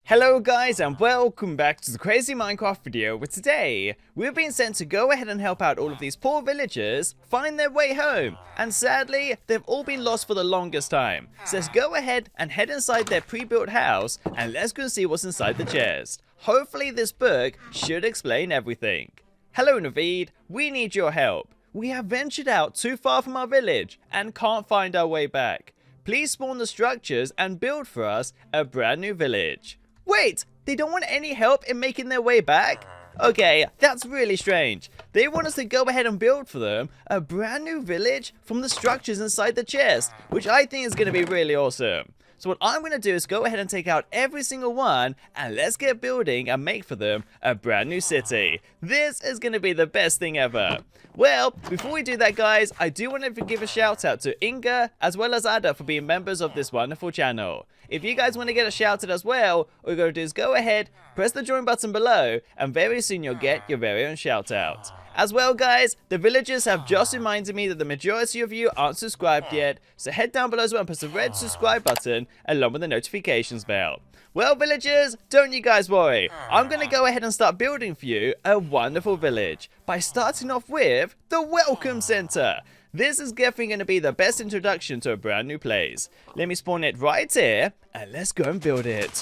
Hello guys and welcome back to the Crazy Minecraft video, where today we've been sent to go ahead and help out all of these poor villagers find their way home, and sadly they've all been lost for the longest time. So let's go ahead and head inside their pre-built house and let's go see what's inside the chest. Hopefully this book should explain everything. Hello Naveed, we need your help. We have ventured out too far from our village and can't find our way back. Please spawn the structures and build for us a brand new village. Wait, they don't want any help in making their way back? Okay, that's really strange. They want us to go ahead and build for them a brand new village from the structures inside the chest, which I think is going to be really awesome. So what I'm going to do is go ahead and take out every single one and let's get building and make for them a brand new city. This is going to be the best thing ever. Well, before we do that guys, I do want to give a shout out to Inga as well as Ada for being members of this wonderful channel. If you guys want to get a shout out as well, all you got to do is go ahead, press the join button below, and very soon you'll get your very own shout out. As well guys, the villagers have just reminded me that the majority of you aren't subscribed yet, so head down below as well and press the red subscribe button along with the notifications bell. Well villagers, don't you guys worry, I'm going to go ahead and start building for you a wonderful village by starting off with the Welcome Center. This is definitely going to be the best introduction to a brand new place. Let me spawn it right here and let's go and build it.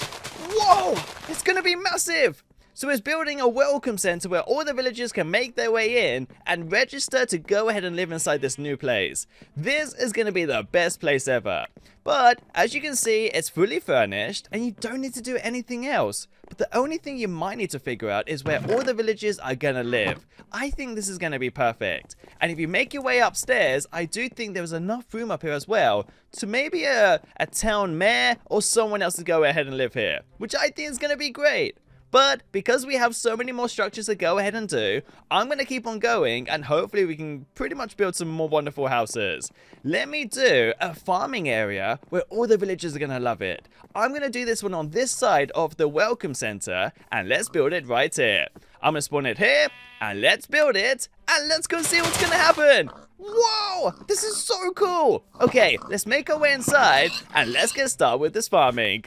Whoa, it's going to be massive! So it's building a welcome center where all the villagers can make their way in and register to go ahead and live inside this new place. This is going to be the best place ever. But as you can see, it's fully furnished and you don't need to do anything else. But the only thing you might need to figure out is where all the villagers are going to live. I think this is going to be perfect. And if you make your way upstairs, I do think there's enough room up here as well to maybe a town mayor or someone else to go ahead and live here, which I think is going to be great. But because we have so many more structures to go ahead and do, I'm going to keep on going and hopefully we can pretty much build some more wonderful houses. Let me do a farming area where all the villagers are going to love it. I'm going to do this one on this side of the welcome center and let's build it right here. I'm going to spawn it here and let's build it and let's go see what's going to happen. Whoa, this is so cool. Okay, let's make our way inside and let's get started with this farming.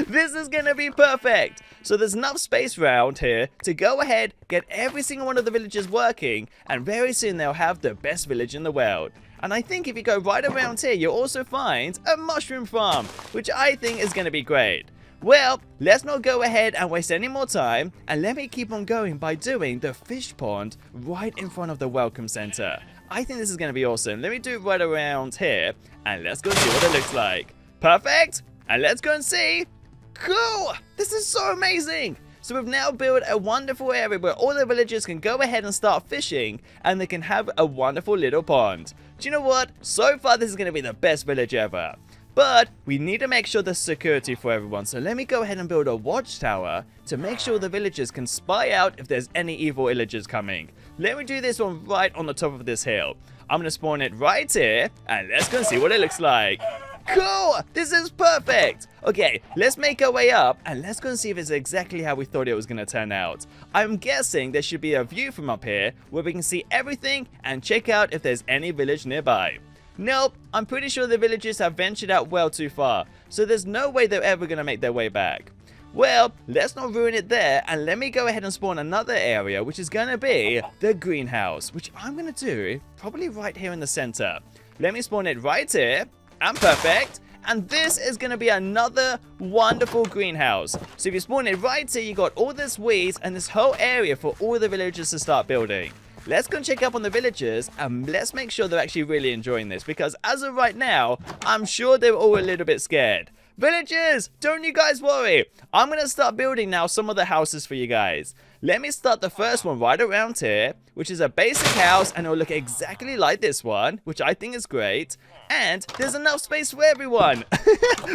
This is going to be perfect. So there's enough space around here to go ahead, get every single one of the villagers working, and very soon they'll have the best village in the world. And I think if you go right around here, you'll also find a mushroom farm, which I think is going to be great. Well, let's not go ahead and waste any more time, and let me keep on going by doing the fish pond right in front of the welcome center. I think this is going to be awesome. Let me do it right around here, and let's go see what it looks like. Perfect, and let's go and see. Cool! This is so amazing! So we've now built a wonderful area where all the villagers can go ahead and start fishing and they can have a wonderful little pond. Do you know what? So far this is going to be the best village ever. But we need to make sure there's security for everyone, so let me go ahead and build a watchtower to make sure the villagers can spy out if there's any evil villagers coming. Let me do this one right on the top of this hill. I'm going to spawn it right here and let's go and see what it looks like. Cool! This is perfect! Okay, let's make our way up and let's go and see if it's exactly how we thought it was going to turn out. I'm guessing there should be a view from up here where we can see everything and check out if there's any village nearby. Nope, I'm pretty sure the villagers have ventured out well too far, so there's no way they're ever going to make their way back. Well, let's not ruin it there and let me go ahead and spawn another area which is going to be the greenhouse, which I'm going to do probably right here in the center. Let me spawn it right here. And perfect, and this is going to be another wonderful greenhouse. So if you spawn it right here, you got all this weeds and this whole area for all the villagers to start building. Let's go and check up on the villagers and let's make sure they're actually really enjoying this, because as of right now, I'm sure they're all a little bit scared. Villagers, don't you guys worry. I'm going to start building now some of the houses for you guys. Let me start the first one right around here, which is a basic house, and it'll look exactly like this one, which I think is great. And there's enough space for everyone,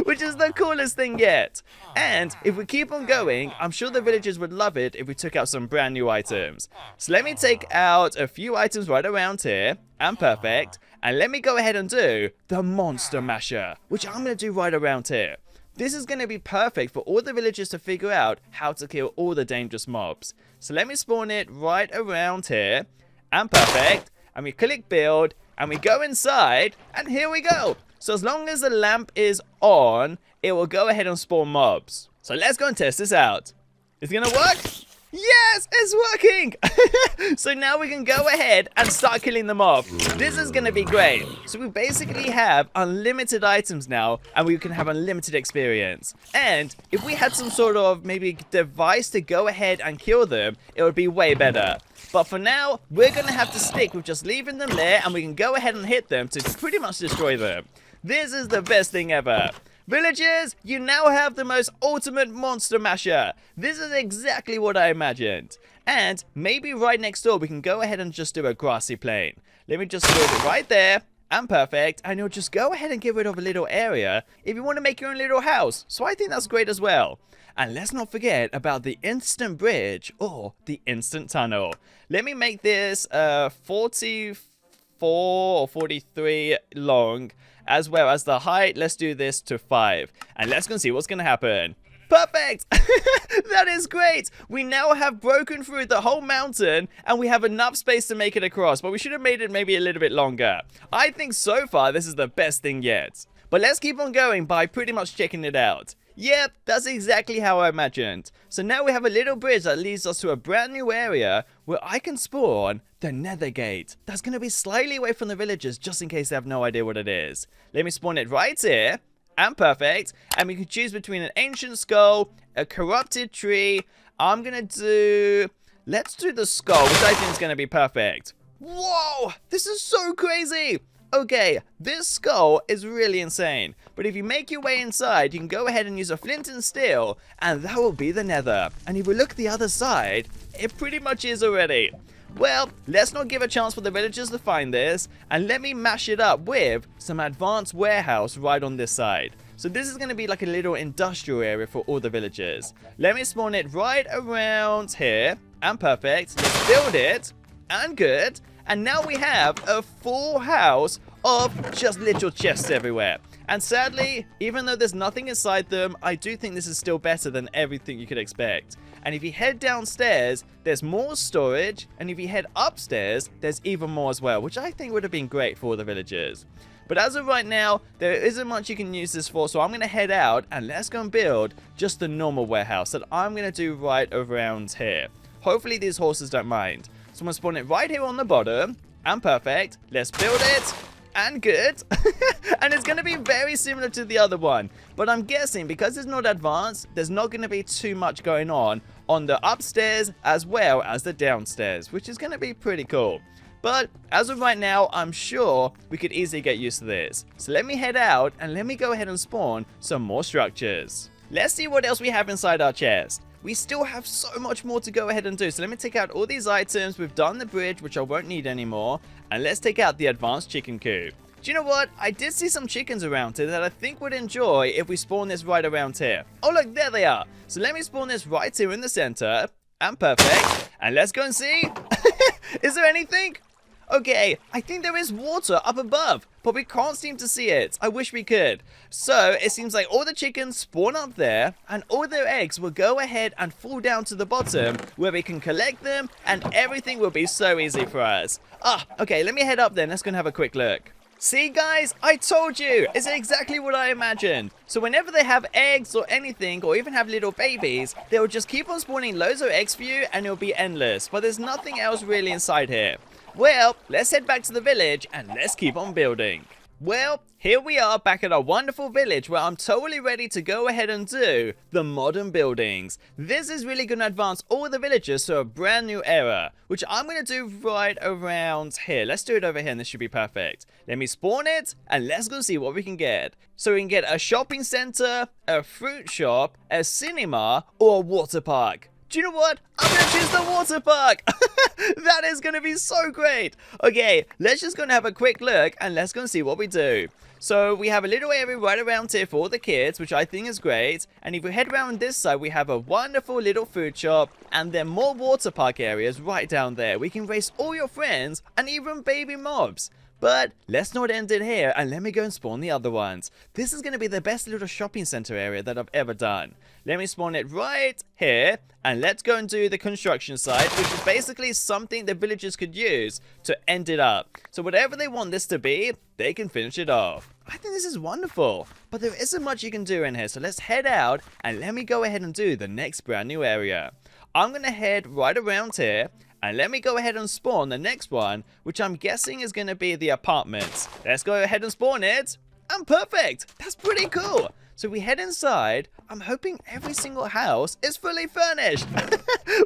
which is the coolest thing yet. And if we keep on going, I'm sure the villagers would love it if we took out some brand new items. So let me take out a few items right around here, and perfect. And let me go ahead and do the monster masher, which I'm going to do right around here. This is going to be perfect for all the villagers to figure out how to kill all the dangerous mobs. So let me spawn it right around here. And perfect. And we click build. And we go inside. And here we go. So as long as the lamp is on, it will go ahead and spawn mobs. So let's go and test this out. Is it gonna work? Yes, it's working! So now we can go ahead and start killing them off. This is gonna be great. So we basically have unlimited items now, and we can have unlimited experience. And if we had some sort of maybe device to go ahead and kill them, it would be way better. But for now, we're gonna have to stick with just leaving them there, and we can go ahead and hit them to pretty much destroy them. This is the best thing ever. Villagers, you now have the most ultimate monster masher. This is exactly what I imagined. And maybe right next door we can go ahead and just do a grassy plain. Let me just build it right there. And perfect. And you'll just go ahead and get rid of a little area if you want to make your own little house. So I think that's great as well. And let's not forget about the instant bridge or the instant tunnel. Let me make this 44 or 43 long. As well as the height, let's do this to 5. And let's go see what's going to happen. Perfect! That is great! We now have broken through the whole mountain, and we have enough space to make it across. But we should have made it maybe a little bit longer. I think so far this is the best thing yet. But let's keep on going by pretty much checking it out. Yep, that's exactly how I imagined. So now we have a little bridge that leads us to a brand new area where I can spawn the Nether Gate. That's going to be slightly away from the villagers just in case they have no idea what it is. Let me spawn it right here. And perfect. And we can choose between an ancient skull, a corrupted tree. I'm going to do... Let's do the skull, which I think is going to be perfect. Whoa! This is so crazy! Okay, this skull is really insane, but if you make your way inside, you can go ahead and use a flint and steel, and that will be the Nether. And if we look the other side, it pretty much is already. Well, let's not give a chance for the villagers to find this, and let me mash it up with some advanced warehouse right on this side. So this is going to be like a little industrial area for all the villagers. Let me spawn it right around here, and perfect. Let's build it, and good. And now we have a full house of just little chests everywhere. And sadly, even though there's nothing inside them, I do think this is still better than everything you could expect. And if you head downstairs, there's more storage. And if you head upstairs, there's even more as well, which I think would have been great for the villagers. But as of right now, there isn't much you can use this for, so I'm going to head out and let's go and build just the normal warehouse that I'm going to do right around here. Hopefully these horses don't mind. So I'm going to spawn it right here on the bottom. And perfect. Let's build it. And good. And it's going to be very similar to the other one. But I'm guessing because it's not advanced, there's not going to be too much going on the upstairs as well as the downstairs, which is going to be pretty cool. But as of right now, I'm sure we could easily get used to this. So let me head out and let me go ahead and spawn some more structures. Let's see what else we have inside our chest. We still have so much more to go ahead and do. So let me take out all these items. We've done the bridge, which I won't need anymore. And let's take out the advanced chicken coop. Do you know what? I did see some chickens around here that I think would enjoy if we spawn this right around here. Oh, look, there they are. So let me spawn this right here in the center. And perfect. And let's go and see. Is there anything? Okay, I think there is water up above, but we can't seem to see it. I wish we could. So, it seems like all the chickens spawn up there, and all their eggs will go ahead and fall down to the bottom, where we can collect them, and everything will be so easy for us. Okay, let me head up then. Let's go and have a quick look. See, guys? I told you! It's exactly what I imagined. So whenever they have eggs or anything, or even have little babies, they will just keep on spawning loads of eggs for you, and it'll be endless. But there's nothing else really inside here. Well, let's head back to the village and let's keep on building. Well, here we are back at our wonderful village where I'm totally ready to go ahead and do the modern buildings. This is really going to advance all the villagers to a brand new era, which I'm going to do right around here. Let's do it over here and this should be perfect. Let me spawn it and let's go see what we can get. So we can get a shopping center, a fruit shop, a cinema, or a water park. Do you know what? I'm going to choose the water park. That is going to be so great. Okay, let's just go and have a quick look and let's go and see what we do. So we have a little area right around here for all the kids, which I think is great. And if we head around this side, we have a wonderful little food shop and then more water park areas right down there. We can race all your friends and even baby mobs. But let's not end it here, and let me go and spawn the other ones. This is going to be the best little shopping center area that I've ever done. Let me spawn it right here, and let's go and do the construction site, which is basically something the villagers could use to end it up. So whatever they want this to be, they can finish it off. I think this is wonderful, but there isn't much you can do in here, so let's head out, and let me go ahead and do the next brand new area. I'm going to head right around here, and let me go ahead and spawn the next one, which I'm guessing is going to be the apartments. Let's go ahead and spawn it. And perfect. That's pretty cool. So we head inside. I'm hoping every single house is fully furnished.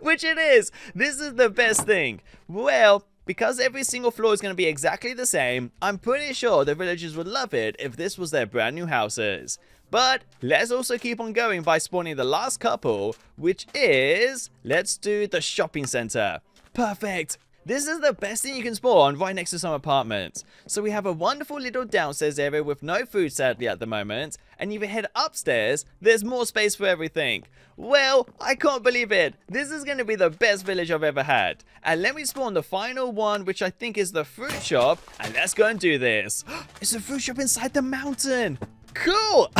Which it is. This is the best thing. Well, because every single floor is going to be exactly the same, I'm pretty sure the villagers would love it if this was their brand new houses. But let's also keep on going by spawning the last couple, which is, let's do the shopping center. Perfect! This is the best thing you can spawn right next to some apartments. So we have a wonderful little downstairs area with no food sadly at the moment. And if you head upstairs, there's more space for everything. Well, I can't believe it. This is going to be the best village I've ever had. And let me spawn the final one, which I think is the fruit shop. And let's go and do this. It's a fruit shop inside the mountain. Cool!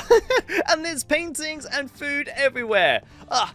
And there's paintings and food everywhere.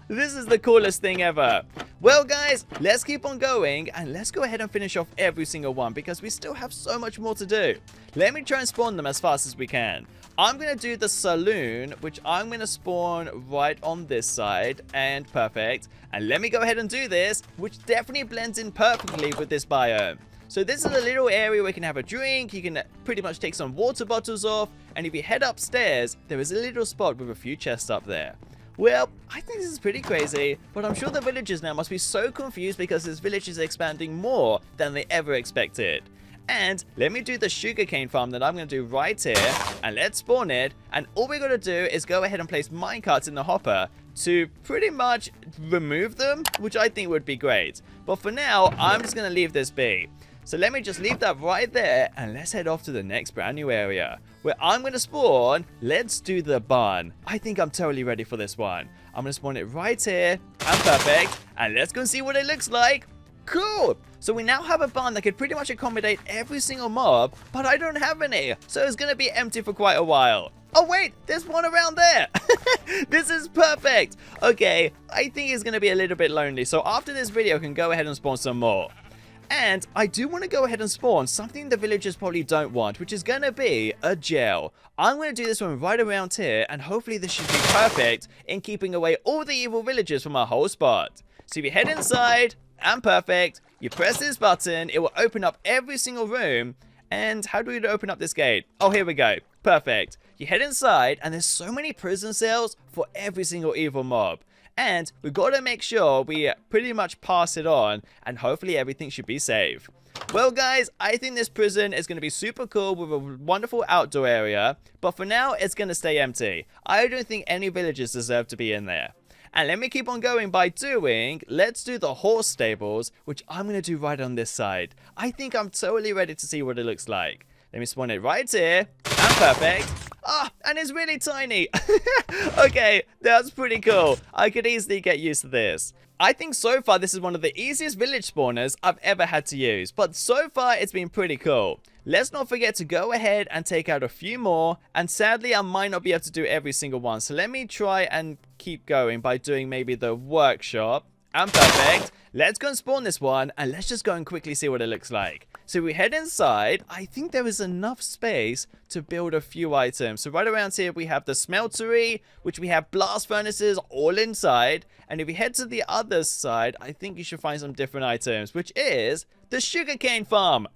This is the coolest thing ever. Well guys, let's keep on going and let's go ahead and finish off every single one because we still have so much more to do. Let me try and spawn them as fast as we can. I'm going to do the saloon, which I'm going to spawn right on this side, and perfect. And let me go ahead and do this, which definitely blends in perfectly with this biome. So this is a little area where you can have a drink, you can pretty much take some water bottles off, and if you head upstairs, there is a little spot with a few chests up there. Well, I think this is pretty crazy, but I'm sure the villagers now must be so confused because this village is expanding more than they ever expected. And let me do the sugarcane farm that I'm going to do right here, and let's spawn it, and all we're going to do is go ahead and place minecarts in the hopper to pretty much remove them, which I think would be great. But for now, I'm just going to leave this be. So let me just leave that right there, and let's head off to the next brand new area, where I'm going to spawn. Let's do the barn. I think I'm totally ready for this one. I'm going to spawn it right here, and perfect, and let's go and see what it looks like. Cool! So we now have a barn that could pretty much accommodate every single mob, but I don't have any, so it's going to be empty for quite a while. Oh wait, there's one around there. This is perfect. Okay, I think it's going to be a little bit lonely, so after this video I can go ahead and spawn some more. And I do want to go ahead and spawn something the villagers probably don't want, which is going to be a jail. I'm going to do this one right around here, and hopefully this should be perfect in keeping away all the evil villagers from our whole spot. So if you head inside, and perfect, you press this button, it will open up every single room. And how do we open up this gate? Oh, here we go. Perfect. You head inside, and there's so many prison cells for every single evil mob. And we've got to make sure we pretty much pass it on, and hopefully everything should be safe. Well guys, I think this prison is going to be super cool with a wonderful outdoor area, but for now it's going to stay empty. I don't think any villagers deserve to be in there. And let me keep on going by doing, let's do the horse stables, which I'm going to do right on this side. I think I'm totally ready to see what it looks like. Let me spawn it right here, and perfect. And it's really tiny. Okay, that's pretty cool. I could easily get used to this. I think so far this is one of the easiest village spawners I've ever had to use, but so far it's been pretty cool. Let's not forget to go ahead and take out a few more, and sadly I might not be able to do every single one, so let me try and keep going by doing maybe the workshop. And perfect. Let's go and spawn this one, and let's just go and quickly see what it looks like. So we head inside. I think there is enough space to build a few items. So right around here we have the smeltery, which we have blast furnaces all inside. And if we head to the other side, I think you should find some different items, which is the sugarcane farm.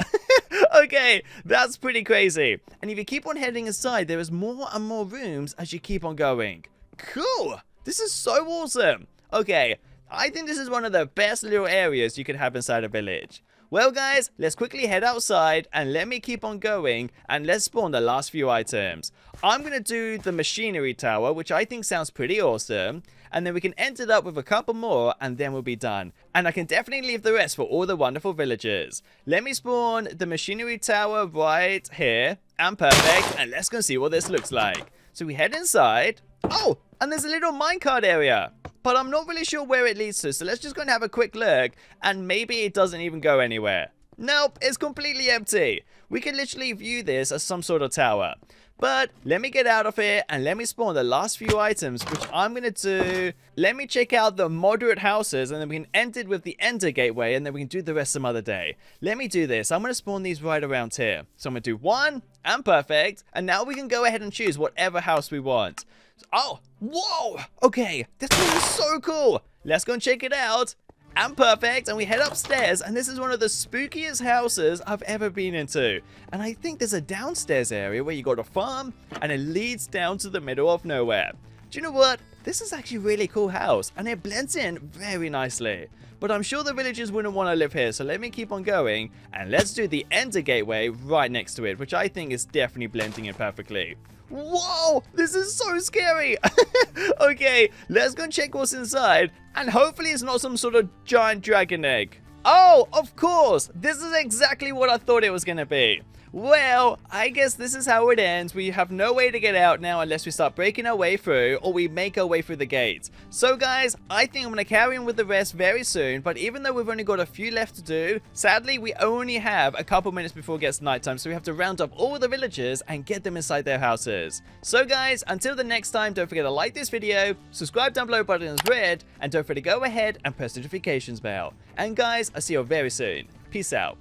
Okay, that's pretty crazy. And if you keep on heading inside, there is more and more rooms as you keep on going. Cool. This is so awesome. Okay, I think this is one of the best little areas you could have inside a village. Well guys, let's quickly head outside and let me keep on going, and let's spawn the last few items. I'm going to do the machinery tower, which I think sounds pretty awesome, and then we can end it up with a couple more and then we'll be done. And I can definitely leave the rest for all the wonderful villagers. Let me spawn the machinery tower right here, and perfect, and let's go see what this looks like. So we head inside. Oh, and there's a little minecart area, but I'm not really sure where it leads to, so let's just go and have a quick look, and maybe it doesn't even go anywhere. Nope, it's completely empty. We can literally view this as some sort of tower. But let me get out of here and let me spawn the last few items, which I'm going to do. Let me check out the moderate houses, and then we can end it with the Ender Gateway, and then we can do the rest some other day. Let me do this. I'm going to spawn these right around here. So I'm going to do 1, and perfect. And now we can go ahead and choose whatever house we want. Oh, whoa. Okay, this one is so cool. Let's go and check it out. And perfect, and we head upstairs, and this is one of the spookiest houses I've ever been into. And I think there's a downstairs area where you got a farm, and it leads down to the middle of nowhere. Do you know what? This is actually a really cool house, and it blends in very nicely. But I'm sure the villagers wouldn't want to live here, so let me keep on going, and let's do the Ender Gateway right next to it, which I think is definitely blending in perfectly. Whoa, this is so scary. Okay, let's go and check what's inside, and hopefully it's not some sort of giant dragon egg. Oh, of course, this is exactly what I thought it was gonna be. Well, I guess this is how it ends. We have no way to get out now unless we start breaking our way through, or we make our way through the gates. So guys, I think I'm going to carry on with the rest very soon, but even though we've only got a few left to do, sadly we only have a couple minutes before it gets nighttime, so we have to round up all the villagers and get them inside their houses. So guys, until the next time, don't forget to like this video, subscribe down below, button is red, and don't forget to go ahead and press the notifications bell. And guys, I'll see you very soon. Peace out.